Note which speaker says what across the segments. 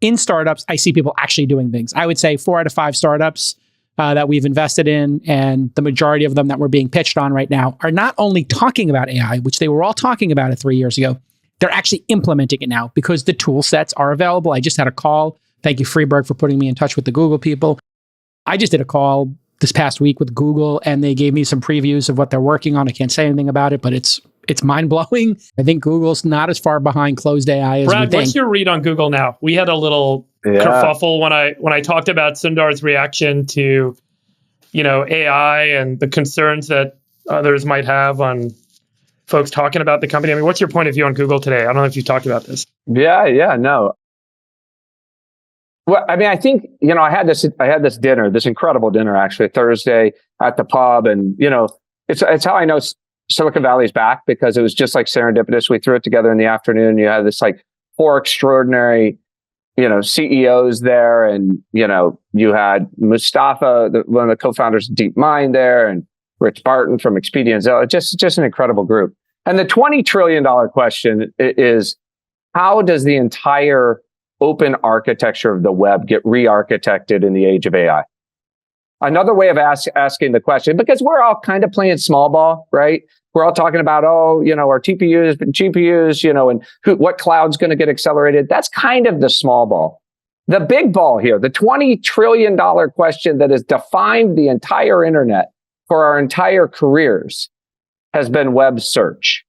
Speaker 1: in startups, I see people actually doing things. I would say 4 out of 5 startups that we've invested in, and the majority of them that we're being pitched on right now, are not only talking about AI, which they were all talking about it 3 years ago, they're actually implementing it now because the tool sets are available. I just had a call. Thank you, Freeberg, for putting me in touch with the Google people. I just did a call this past week with Google, and they gave me some previews of what they're working on. I can't say anything about it, but it's mind-blowing. I think Google's not as far behind closed AI as we
Speaker 2: Brad,
Speaker 1: think.
Speaker 2: what's your read on Google now? We had a little kerfuffle when I talked about Sundar's reaction to, AI and the concerns that others might have on folks talking about the company. I mean, what's your point of view on Google today? I don't know if you've talked about this.
Speaker 3: Yeah, no. Well, I mean, I think, I had this dinner, this incredible dinner actually Thursday at the pub, and it's how I know Silicon Valley's back, because it was just like serendipitous. We threw it together in the afternoon. You had this like 4 extraordinary, CEOs there, and you had Mustafa, one of the co-founders of DeepMind there, and Rich Barton from Expedia and Zillow. Just an incredible group. And the $20 trillion question is, how does the entire open architecture of the web get re-architected in the age of AI? Another way of asking the question, because we're all kind of playing small ball, right? We're all talking about, our TPUs and GPUs, and what cloud's going to get accelerated. That's kind of the small ball. The big ball here, the $20 trillion question that has defined the entire internet for our entire careers, has been web search.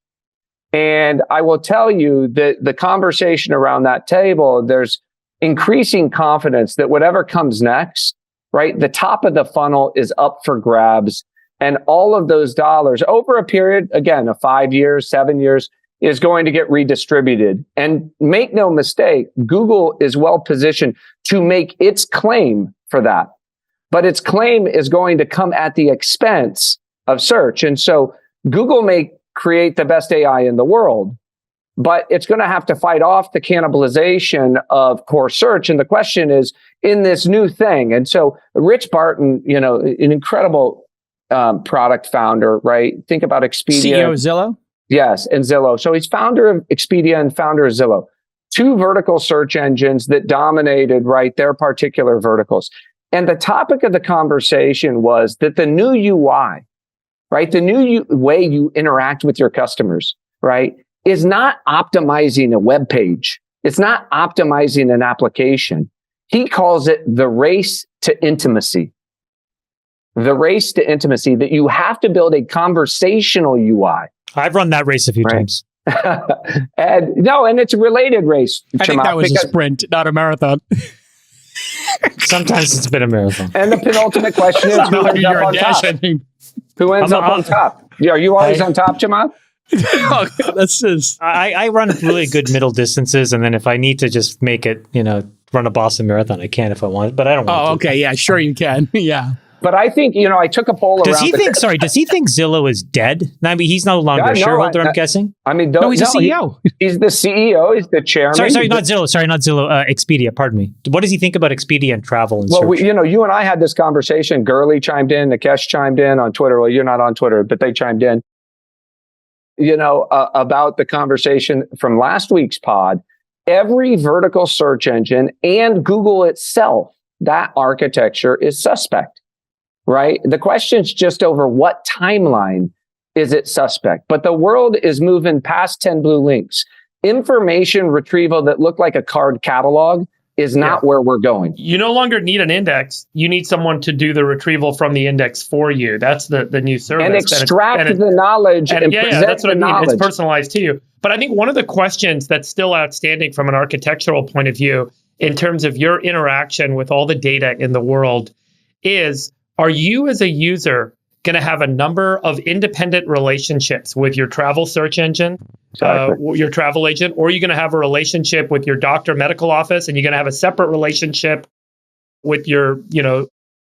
Speaker 3: And I will tell you that the conversation around that table, there's increasing confidence that whatever comes next, right, the top of the funnel is up for grabs. And all of those dollars over a period, again, of 5 years, 7 years, is going to get redistributed. And make no mistake, Google is well positioned to make its claim for that. But its claim is going to come at the expense of search. And so Google may create the best AI in the world, but it's going to have to fight off the cannibalization of core search. And the question is, in this new thing. And so Rich Barton, an incredible product founder, right? Think about Expedia.
Speaker 1: CEO of Zillow?
Speaker 3: Yes, and Zillow. So he's founder of Expedia and founder of Zillow. 2 vertical search engines that dominated, right, their particular verticals. And the topic of the conversation was that the new UI, right, the new way you interact with your customers, right, is not optimizing a web page. It's not optimizing an application. He calls it the race to intimacy. The race to intimacy, that you have to build a conversational UI.
Speaker 4: I've run that race a few times.
Speaker 3: and it's a related race.
Speaker 1: I think that was a sprint, not a marathon.
Speaker 4: Sometimes it's been a marathon.
Speaker 3: And the penultimate question is, who ends up on top? Who ends up on top? Are you always on top, Chamath?
Speaker 1: Oh, that's just...
Speaker 4: I run really good middle distances, and then if I need to just make it, run a Boston Marathon, I can if I want, but I don't want to.
Speaker 1: Oh, okay, yeah, sure you can, yeah.
Speaker 3: But I think, I took a poll
Speaker 4: does
Speaker 3: around...
Speaker 4: Does he think Zillow is dead? I mean, he's no longer a shareholder, I'm guessing?
Speaker 3: I mean,
Speaker 1: no, he's the CEO.
Speaker 3: He's the CEO, he's the chairman.
Speaker 4: Sorry, not Zillow, Expedia, pardon me. What does he think about Expedia and travel and search?
Speaker 3: You and I had this conversation. Gurley chimed in, Nikesh chimed in on Twitter. Well, you're not on Twitter, but they chimed in, about the conversation from last week's pod. Every vertical search engine and Google itself, that architecture is suspect. Right? The question is just over what timeline is it suspect? But the world is moving past 10 blue links. Information retrieval that looked like a card catalog is not where we're going.
Speaker 2: You no longer need an index. You need someone to do the retrieval from the index for you. That's the new service.
Speaker 3: And extract the knowledge and present
Speaker 2: that's what
Speaker 3: the knowledge.
Speaker 2: It's personalized to you. But I think one of the questions that's still outstanding from an architectural point of view, in terms of your interaction with all the data in the world, is, are you as a user going to have a number of independent relationships with your travel search engine, your travel agent, or are you going to have a relationship with your doctor medical office, and you're going to have a separate relationship with your,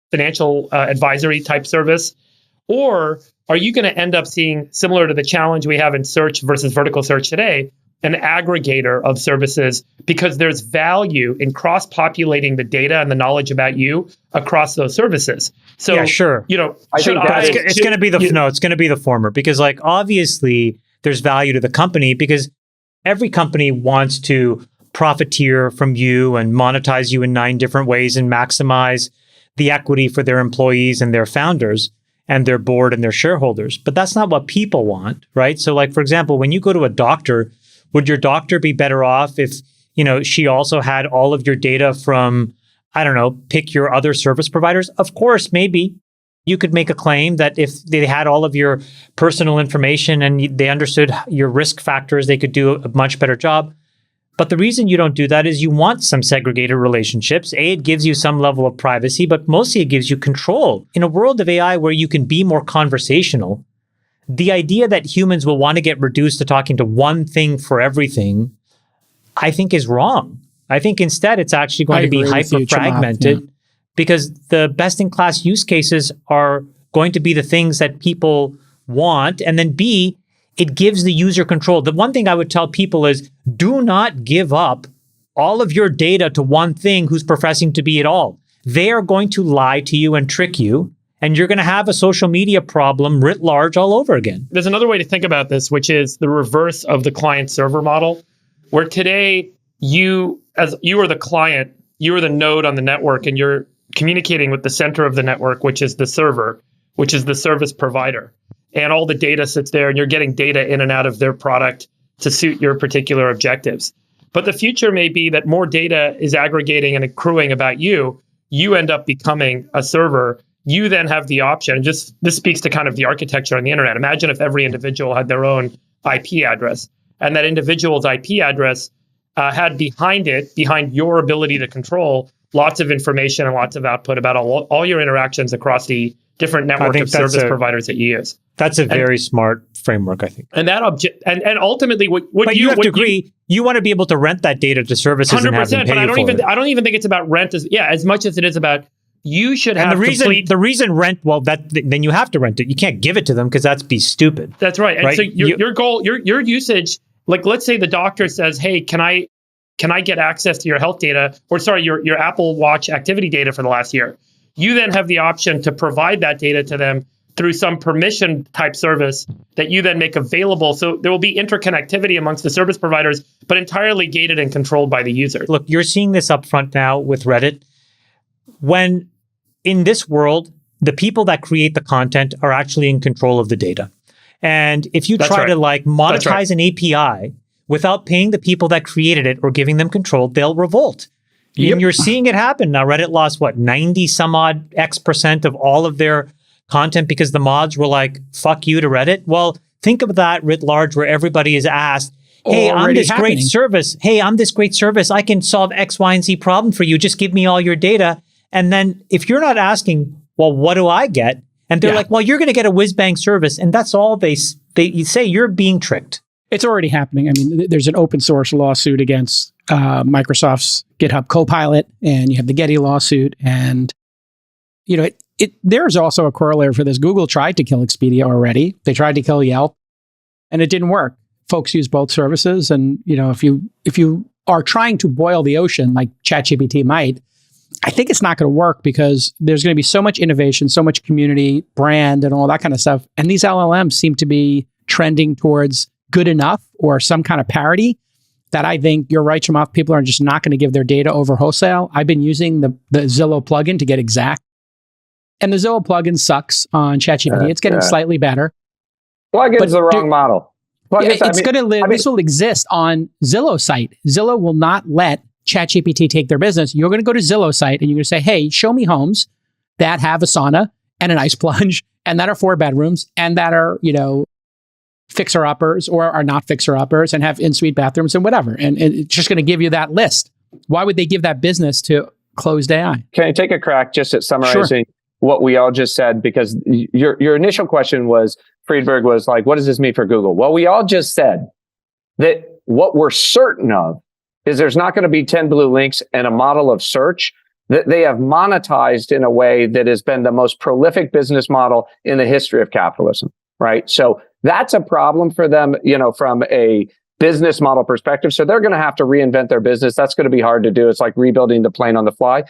Speaker 2: financial advisory type service? Or are you going to end up seeing, similar to the challenge we have in search versus vertical search today, an aggregator of services, because there's value in cross-populating the data and the knowledge about you across those services. So,
Speaker 4: yeah, sure.
Speaker 3: It's
Speaker 4: going to be it's going to be the former, because obviously there's value to the company, because every company wants to profiteer from you and monetize you in 9 different ways and maximize the equity for their employees and their founders and their board and their shareholders. But that's not what people want, right? So like, for example, when you go to a doctor, would your doctor be better off if, she also had all of your data from, I don't know, pick your other service providers? Of course, maybe you could make a claim that if they had all of your personal information and they understood your risk factors, they could do a much better job. But the reason you don't do that is you want some segregated relationships. It gives you some level of privacy, but mostly it gives you control. In a world of AI where you can be more conversational, the idea that humans will want to get reduced to talking to one thing for everything, I think is wrong. I think instead it's actually going to be hyper-fragmented because the best-in-class use cases are going to be the things that people want. And then B, it gives the user control. The one thing I would tell people is do not give up all of your data to one thing who's professing to be it all. They are going to lie to you and trick you, and you're going to have a social media problem writ large all over again.
Speaker 2: There's another way to think about this, which is the reverse of the client-server model, where today you are the client, you are the node on the network, and you're communicating with the center of the network, which is the server, which is the service provider. And all the data sits there, and you're getting data in and out of their product to suit your particular objectives. But the future may be that more data is aggregating and accruing about you. You end up becoming a server. You then have the option. This speaks to kind of the architecture on the internet. Imagine if every individual had their own IP address, and that individual's IP address had behind your ability to control, lots of information and lots of output about all your interactions across the different network of service providers that you use.
Speaker 4: That's a very smart framework, I think.
Speaker 2: And that and ultimately,
Speaker 4: but you have to agree. You want to be able to rent that data to services 100%, and have them pay
Speaker 2: but I don't even think it's about rent as much as it is about you should have.
Speaker 4: And the reason rent, then you have to rent it. You can't give it to them because that'd be stupid.
Speaker 2: That's right. And so your goal, your usage, like let's say the doctor says, "Hey, can I get access to your health data, or sorry, your Apple Watch activity data for the last year?" You then have the option to provide that data to them through some permission type service that you then make available. So there will be interconnectivity amongst the service providers, but entirely gated and controlled by the user.
Speaker 4: Look, you're seeing this up front now with Reddit. When in this world, the people that create the content are actually in control of the data. And if you try to monetize an API without paying the people that created it or giving them control, they'll revolt. Yep. And you're seeing it happen. Now, Reddit lost, 90 some odd X% of all of their content because the mods were like, fuck you to Reddit. Well, think of that writ large where everybody is asked, hey, I'm this great service. Hey, I'm this great service. I can solve X, Y, and Z problem for you. Just give me all your data. And then if you're not asking, well, what do I get? And they're like, well, you're going to get a whiz-bang service. And that's all they say. You're being tricked.
Speaker 1: It's already happening. I mean, there's an open source lawsuit against Microsoft's GitHub Copilot, and you have the Getty lawsuit. And, there's also a corollary for this. Google tried to kill Expedia already. They tried to kill Yelp, and it didn't work. Folks use both services. And, if you are trying to boil the ocean like ChatGPT might, I think it's not going to work because there's going to be so much innovation, so much community, brand, and all that kind of stuff. And these LLMs seem to be trending towards good enough or some kind of parity that I think you're right, Chamath. People are just not going to give their data over wholesale. I've been using the Zillow plugin to get exact. And the Zillow plugin sucks on ChatGPT. It's getting slightly better.
Speaker 3: Plugin's the wrong model.
Speaker 1: It's going to live. This will exist on Zillow site. Zillow will not let ChatGPT take their business. You're going to go to Zillow site and you're going to say, hey, show me homes that have a sauna and an ice plunge and that are 4 bedrooms and that are, fixer-uppers or are not fixer-uppers and have in-suite bathrooms and whatever. And it's just going to give you that list. Why would they give that business to closed AI?
Speaker 3: Can I take a crack just at summarizing what we all just said? Because your initial question was, Friedberg was like, what does this mean for Google? Well, we all just said that what we're certain of is there's not going to be 10 blue links and a model of search that they have monetized in a way that has been the most prolific business model in the history of capitalism, right? So that's a problem for them, from a business model perspective. So they're going to have to reinvent their business. That's going to be hard to do. It's like rebuilding the plane on the fly.